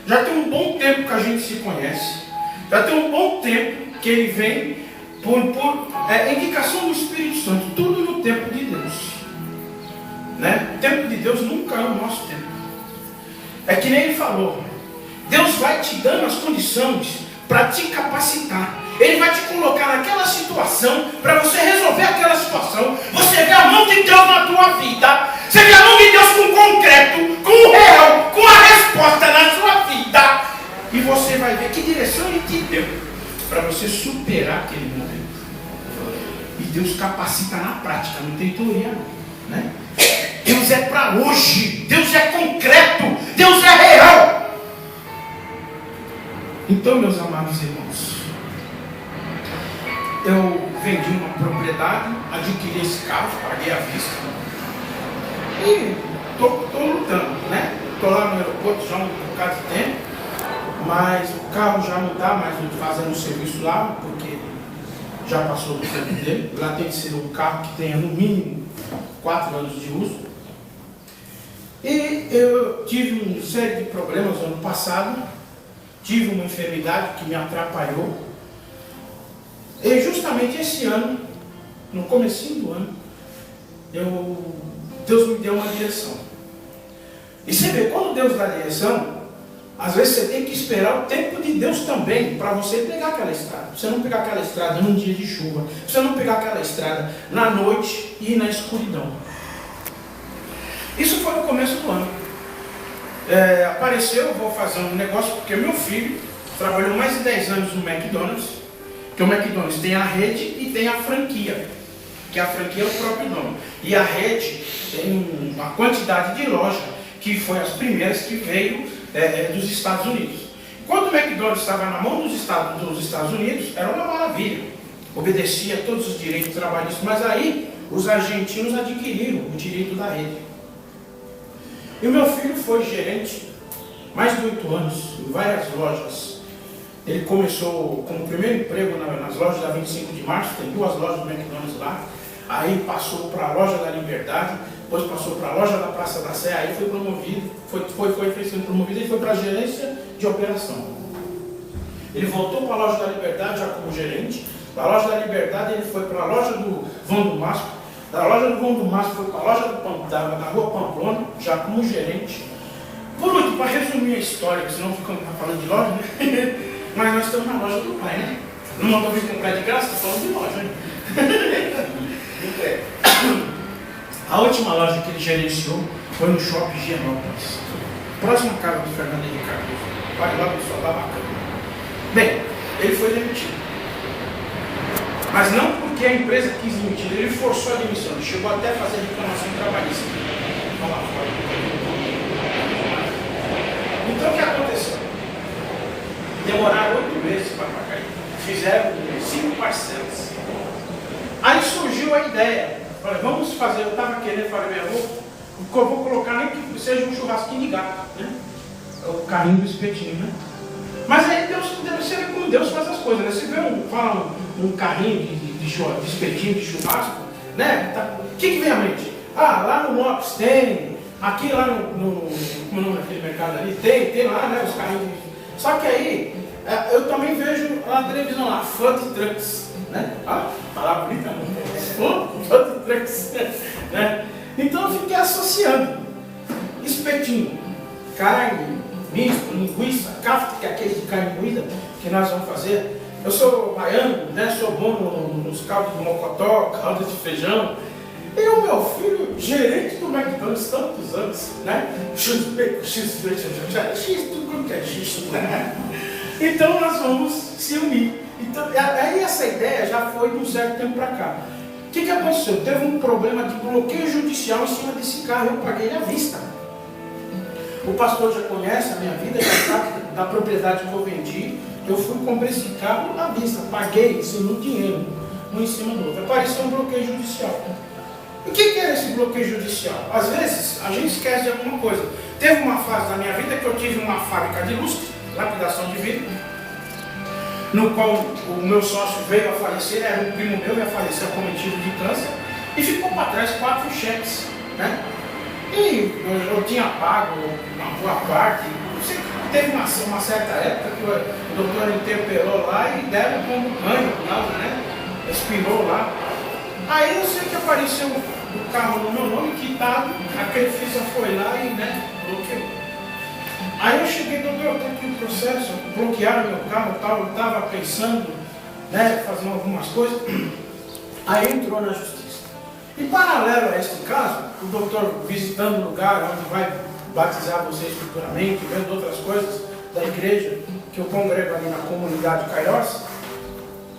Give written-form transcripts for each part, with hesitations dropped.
Já tem um bom tempo que a gente se conhece. Já tem um bom tempo que ele vem por indicação do Espírito Santo. Tudo no tempo de Deus. Né? O tempo de Deus nunca é o nosso tempo. É que nem ele falou. Deus vai te dando as condições para te capacitar. Ele vai te colocar naquela situação para você resolver aquela situação. Você vê a mão de Deus na tua vida. Você vê a mão de Deus com concreto, com o real, com a resposta na sua vida. E você vai ver que direção ele te deu para você superar aquele momento. E Deus capacita na prática, não tem teoria não, né? Deus é para hoje. Deus é concreto. Deus é real. Então, meus amados irmãos, eu vendi uma propriedade, adquiri esse carro, paguei à vista. E estou lutando, né? Estou lá no aeroporto já há um bocado de tempo, mas o carro já não está mais fazendo o serviço lá, porque já passou do tempo dele. Lá tem que ser um carro que tenha no mínimo 4 anos de uso. E eu tive uma série de problemas ano passado, tive uma enfermidade que me atrapalhou. E justamente esse ano, no comecinho do ano, Deus me deu uma direção. E você vê, quando Deus dá direção, às vezes você tem que esperar o tempo de Deus também, para você pegar aquela estrada. Você não pegar aquela estrada num dia de chuva, você não pegar aquela estrada na noite e na escuridão. Isso foi no começo do ano. Apareceu, vou fazer um negócio, porque meu filho trabalhou mais de 10 anos no McDonald's. Que o McDonald's tem a rede e tem a franquia, que a franquia é o próprio dono. E a rede tem uma quantidade de loja, que foi as primeiras que veio dos Estados Unidos. Quando o McDonald's estava na mão dos Estados Unidos, era uma maravilha. Obedecia a todos os direitos trabalhistas, mas aí os argentinos adquiriram o direito da rede. E o meu filho foi gerente, mais de 8 anos, em várias lojas. Ele começou com o primeiro emprego nas lojas da 25 de março, tem 2 lojas do McDonald's lá. Aí passou para a loja da Liberdade, depois passou para a loja da Praça da Sé, aí foi promovido, foi sendo promovido e foi para a gerência de operação. Ele voltou para a loja da Liberdade já como gerente, da loja da Liberdade ele foi para a loja do Vão do Masco, da loja do Vão do Masco foi para a loja da Rua Pamplona, já como gerente. Por último, para resumir a história, porque senão ficamos falando de loja, né? Mas nós estamos na loja do pai, né? Não mandou vir comprar de graça, está falando de loja, né? A última loja que ele gerenciou foi no Shopping Higienópolis, próximo à casa do Fernando Henrique Cardoso. Vai lá, pessoal, tá bacana. Bem, ele foi demitido. Mas não porque a empresa quis demitir, ele forçou a demissão, ele chegou até a fazer reclamação trabalhista. Vamos lá fora. Então o que aconteceu? Demoraram 8 meses para pagar. Fizeram 5 parcelas. Aí surgiu a ideia. Falei, vamos fazer, eu estava querendo, falei, eu vou colocar nem que seja um churrasquinho de gato, né? O carrinho do espetinho, né? Mas aí Deus, você vê como Deus faz as coisas, né? Você vê um carrinho de espetinho, de churrasco, né? O que vem à mente? Ah, lá no Mops tem, aqui lá como é o nome daquele mercado ali, tem lá, né, os carrinhos. Só que aí, eu também vejo na televisão lá, food trucks, né? Ah, palavra bonita, food trucks, né? Então eu fiquei associando espetinho, carne, misto, linguiça, kafta, que é aquele de carne moída que nós vamos fazer. Eu sou baiano, né? Sou bom nos caldos de mocotó, caldo de feijão. E o meu filho, gerente do McDonald's tantos anos, né? X, tudo quanto é X, né? Então nós vamos se unir. Então, aí essa ideia já foi de um certo tempo para cá. O que aconteceu? Teve um problema de bloqueio judicial em cima desse carro, eu paguei à vista. O pastor já conhece a minha vida, já sabe da propriedade que eu vendi. Eu fui comprar esse carro à vista, paguei no dinheiro, um em cima do outro. Apareceu um bloqueio judicial. O que era esse bloqueio judicial? Às vezes a gente esquece de alguma coisa. Teve uma fase da minha vida que eu tive uma fábrica de lustre, lapidação de vidro, no qual o meu sócio veio a falecer, era um primo meu, ia falecer acometido de câncer, e ficou para trás 4 cheques, né? E eu tinha pago uma boa parte, teve uma uma certa época que o doutor interpelou lá e deram como ganho, né? Expirou lá. Aí eu sei que apareceu o carro no meu nome quitado, a Crefisa foi lá e, né, bloqueou. Aí eu cheguei, doutor, tem aqui o processo, bloquearam meu carro e tal, eu estava pensando, né, fazendo algumas coisas. Aí entrou na justiça. E paralelo a este caso, o doutor visitando o lugar onde vai batizar vocês futuramente, vendo outras coisas da igreja que eu congrego ali na comunidade Caiós,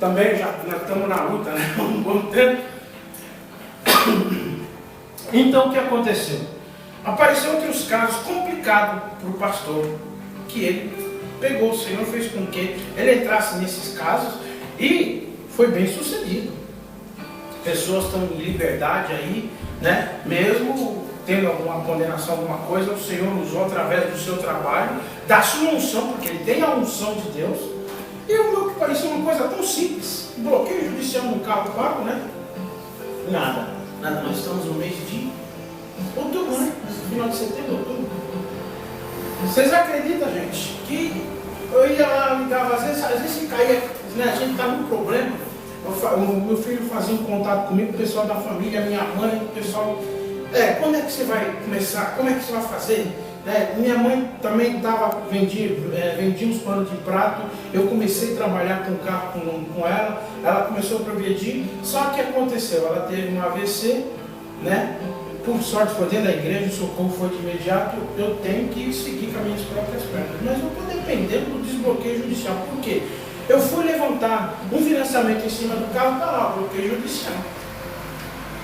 também já nós estamos na luta, né, há um bom tempo. Então o que aconteceu? Apareceu outros casos complicados para o pastor, que ele pegou, o Senhor fez com que ele entrasse nesses casos e foi bem sucedido. Pessoas estão em liberdade aí, né? Mesmo tendo alguma condenação, alguma coisa, o Senhor usou através do seu trabalho, da sua unção, porque ele tem a unção de Deus. E o meu que parecia uma coisa tão simples, bloqueio judicial no carro pago, né? Nada. Nós estamos no mês de outubro, né? Final de setembro, outubro. Vocês acreditam, gente, que eu ia lá, ligava, às vezes caía, né? A gente está num problema. O meu filho fazia um contato comigo, o pessoal da família, minha mãe, o pessoal. Quando é que você vai começar? Como é que você vai fazer? Minha mãe também vendia uns panos de prato. Eu comecei a trabalhar com o carro com ela. Ela começou a progredir. Só que aconteceu, ela teve um AVC, né? Por sorte foi dentro da igreja, o socorro foi de imediato. Eu tenho que seguir com as minhas próprias pernas. Mas eu estou dependendo do desbloqueio judicial. Por quê? Eu fui levantar um financiamento em cima do carro, está lá, bloqueio judicial.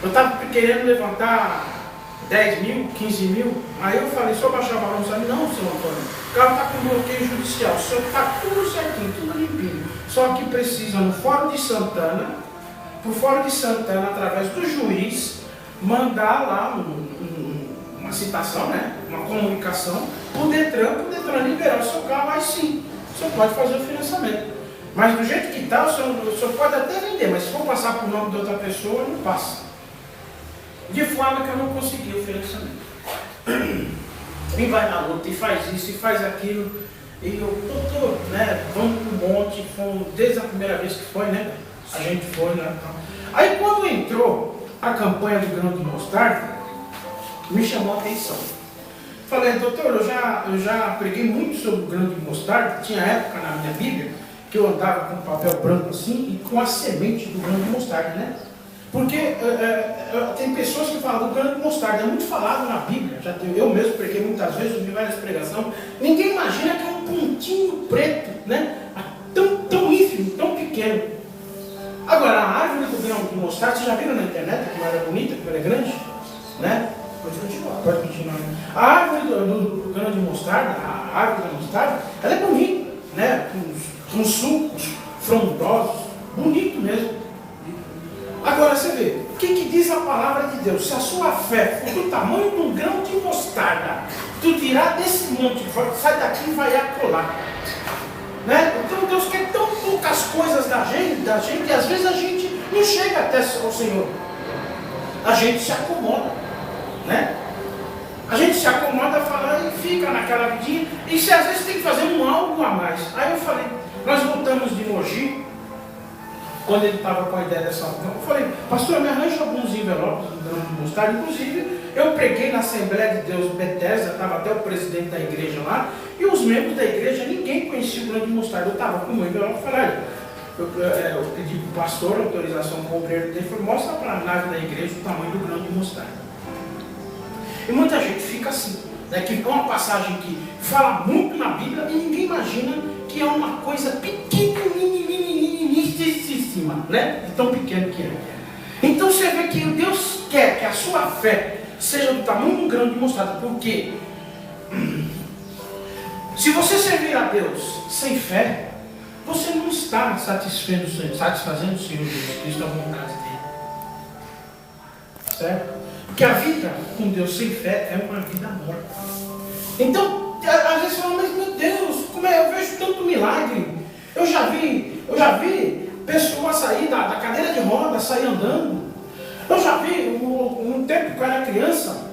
Eu estava querendo levantar 10 mil, 15 mil, aí eu falei, só baixar o valor, sabe? Não, senhor Antônio, o carro está com bloqueio judicial, o senhor está tudo certinho, tudo limpinho. Só que precisa no Fórum de Santana, por Fórum de Santana, através do juiz, mandar lá uma citação, né? Uma comunicação, para o Detran liberar o seu carro, aí sim, o senhor pode fazer o financiamento. Mas do jeito que está, o senhor pode até vender, mas se for passar por nome de outra pessoa, não passa. De forma que eu não consegui o financiamento. E vai na luta, e faz isso, e faz aquilo. E eu, doutor, né, vamos para um monte, desde a primeira vez que foi, né? A gente foi, né? Aí quando entrou a campanha do grão de mostarda, me chamou a atenção. Falei, doutor, eu já preguei muito sobre o grão de mostarda, tinha época na minha Bíblia, que eu andava com papel branco assim e com a semente do grão de mostarda, né? Porque tem pessoas que falam do grão de mostarda, é muito falado na Bíblia, eu mesmo preguei muitas vezes, eu vi várias pregações, ninguém imagina que é um pontinho preto, né? Tão ínfimo, tão pequeno. Agora, a árvore do grão de mostarda, vocês já viram na internet como ela é bonita, como ela é grande? Né? Pode continuar. A árvore do grão de mostarda, a árvore da mostarda, ela é bonita, né? Com sucos frondosos, bonito mesmo. Agora você vê, o que diz a palavra de Deus? Se a sua fé for do tamanho de um grão de mostarda, tu tirar desse monte, sai daqui e vai acolá. Né? Então Deus quer tão poucas coisas da gente, e às vezes a gente não chega até o Senhor. A gente se acomoda, né? A gente se acomoda a falar e fica naquela vidinha, e se às vezes tem que fazer algo a mais. Aí eu falei, nós voltamos de Mogi, quando ele estava com a ideia dessa reunião, eu falei, pastor, me arranja alguns envelopes do grão de mostarda. Inclusive, eu preguei na Assembleia de Deus Bethesda, estava até o presidente da igreja lá, e os membros da igreja, ninguém conhecia o grão de mostarda. Eu estava com o meu envelope e falei, eu pedi para o pastor autorização com o obreiro dele, falei, mostra para a nave da igreja o tamanho do grão de mostarda. E muita gente fica assim, né, que é uma passagem que fala muito na Bíblia e ninguém imagina que é uma coisa pequeniníssima, né? De tão pequeno que é. Então você vê que Deus quer que a sua fé seja do tamanho de um grão de mostarda, porque se você servir a Deus sem fé, você não está satisfazendo o Senhor Jesus Cristo, a vontade dele. Certo? Porque a vida com Deus sem fé é uma vida morta. Então, às vezes você fala, mas meu Deus, como é? Eu vejo tanto milagre. Eu já vi pessoas sair da cadeira de roda, sair andando. Eu já vi, no tempo que eu era criança,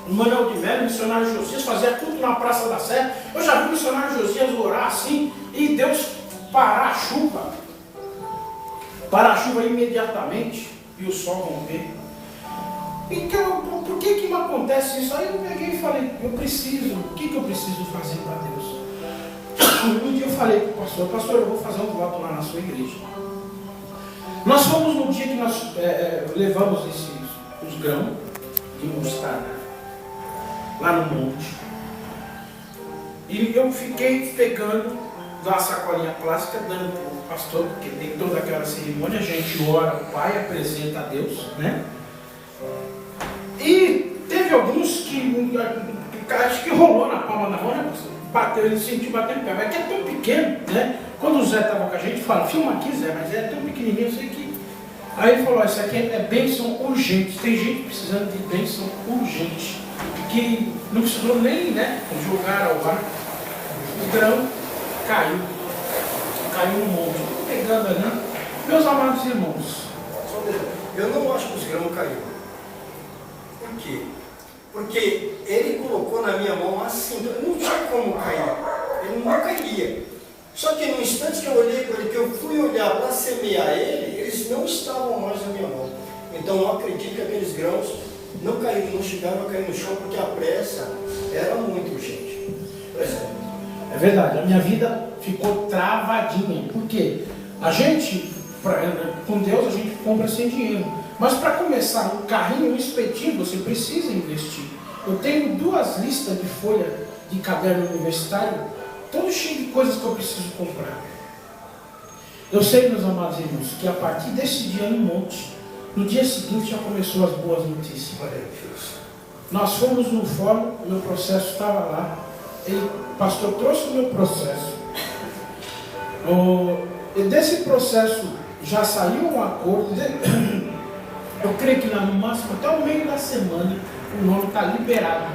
o Manuel de Melo, o missionário Josias, fazia culto na Praça da Sé. Eu já vi o missionário Josias orar assim e Deus parar a chuva. Parar a chuva imediatamente e o sol romper. Então, por que me acontece isso? Aí eu peguei e falei, o que eu preciso fazer para Deus? Um dia eu falei para o pastor, eu vou fazer um voto lá na sua igreja. Nós fomos no dia que nós levamos os grãos de mostarda lá no monte. E eu fiquei pegando da sacolinha plástica, dando para o pastor, porque tem toda aquela cerimônia, a gente ora, o pai apresenta a Deus, né? E teve alguns que acho que rolou na palma da mão, né? Bateu, ele sentiu bater no pé, mas que é tão pequeno, né? Quando o Zé estava com a gente, fala, filma aqui, Zé, mas é tão pequenininho, eu sei que... Aí ele falou, isso aqui é bênção urgente, tem gente precisando de bênção urgente, que não precisou nem, né, jogar ao ar. O grão caiu um monte, pegando ali. Meus amados irmãos, eu não acho que os grãos caíram. Por quê? Porque ele colocou na minha mão assim, não tinha como cair, ele não cairia. Só que no instante que eu olhei para ele, que eu fui olhar para semear ele, eles não estavam mais na minha mão. Então eu acredito que aqueles grãos não caíram, não chegaram a cair no chão, porque a pressa era muito urgente. É verdade, a minha vida ficou travadinha. Por quê? A gente, com Deus, a gente compra sem dinheiro. Mas para começar um carrinho, um espetinho, você precisa investir. Eu tenho 2 listas de folha de caderno universitário, todo cheio de coisas que eu preciso comprar. Eu sei, meus amados irmãos, que a partir desse dia no monte, no dia seguinte já começou as boas notícias. Nós fomos no fórum, o meu processo estava lá. O pastor trouxe o meu processo. E desse processo já saiu um acordo. Eu creio que no máximo até o meio da semana o nome está liberado.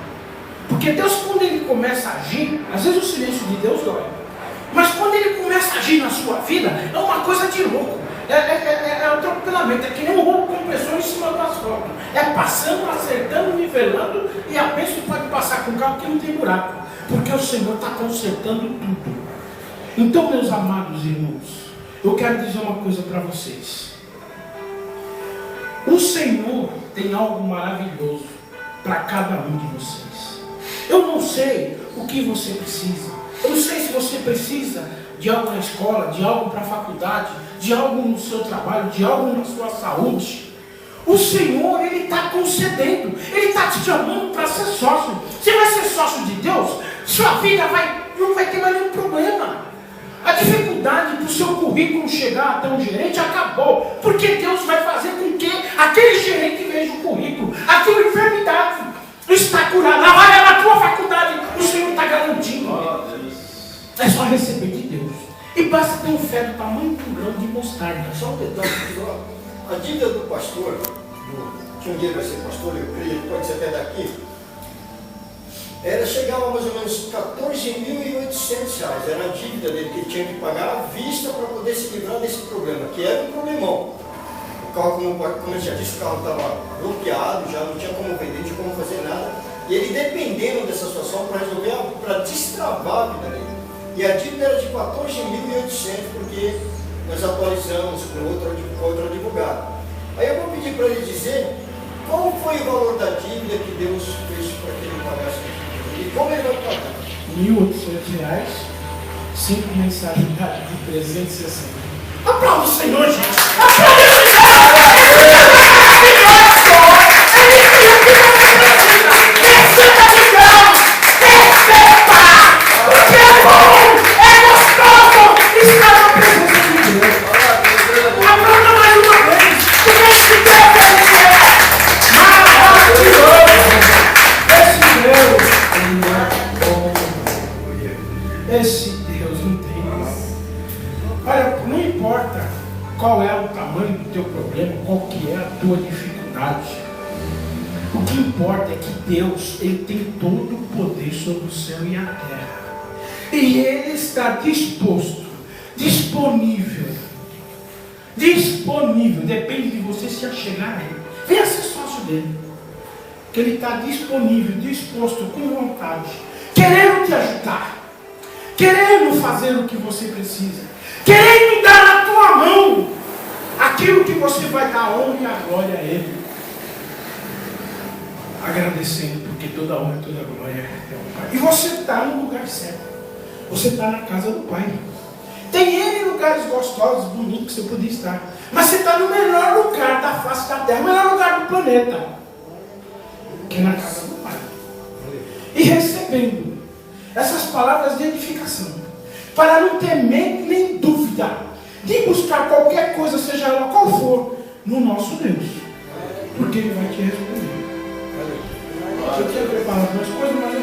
Porque Deus, quando Ele começa a agir, às vezes o silêncio de Deus dói. Mas quando Ele começa a agir na sua vida, é uma coisa de louco. É atropelamento, é que nem um roubo compressor em cima do asfalto. É passando, acertando, nivelando, e a bênção pode passar com o carro que não tem buraco. Porque o Senhor está consertando tudo. Então, meus amados irmãos, eu quero dizer uma coisa para vocês. O Senhor tem algo maravilhoso para cada um de vocês. Eu não sei o que você precisa. Eu não sei se você precisa de algo na escola, de algo para a faculdade, de algo no seu trabalho, de algo na sua saúde. O Senhor, Ele está concedendo. Ele está te chamando para ser sócio. Você vai ser sócio de Deus, sua vida não vai ter mais nenhum problema. A dificuldade do seu currículo chegar até um gerente acabou. Porque Deus vai fazer com que aquele gerente veja o currículo. A tua enfermidade está curada. A vaga na tua faculdade, o Senhor está garantindo. É só receber de Deus. E basta ter um fé do tamanho de um grão de mostarda. Só um detalhe, a dívida do pastor, que um dia vai ser pastor, eu creio, pode ser até daqui, chegava a mais ou menos R$14.800. Era a dívida dele que ele tinha que pagar à vista para poder se livrar desse problema, que era um problemão. O carro, como eu já disse, o carro estava bloqueado, já não tinha como vender, não tinha como fazer nada. E ele dependendo dessa situação para resolver, para destravar a vida dele. E a dívida era de R$14.800, porque nós atualizamos com outro advogado. Aí eu vou pedir para ele dizer qual foi o valor da dívida que Deus fez para que ele pagasse a dívida. E como ele vai pagar? R$1.800, 5 mensalidades de 360. Aplauda o Senhor, gente! Aplauda o Esse Deus não tem mal. Olha, não importa qual é o tamanho do teu problema, qual que é a tua dificuldade. O que importa é que Deus, Ele tem todo o poder sobre o céu e a terra. E Ele está disposto, disponível, depende de você se achegar a Ele. Venha ser sócio dele. que Ele está disponível, disposto, com vontade, querendo te ajudar, querendo fazer o que você precisa, querendo dar na tua mão aquilo que você vai dar a honra e a glória a Ele. Agradecendo, porque toda honra e toda glória é ao Pai. E você está no lugar certo. Você está na casa do Pai. Tem N lugares gostosos, bonitos que você podia estar. Mas você está no melhor lugar da face da terra, o melhor lugar do planeta, que é na casa do Pai. E recebendo essas palavras de edificação, para não ter medo nem dúvida de buscar qualquer coisa, seja ela qual for, no nosso Deus. Porque Ele vai te responder. Eu tinha preparado duas coisas, mas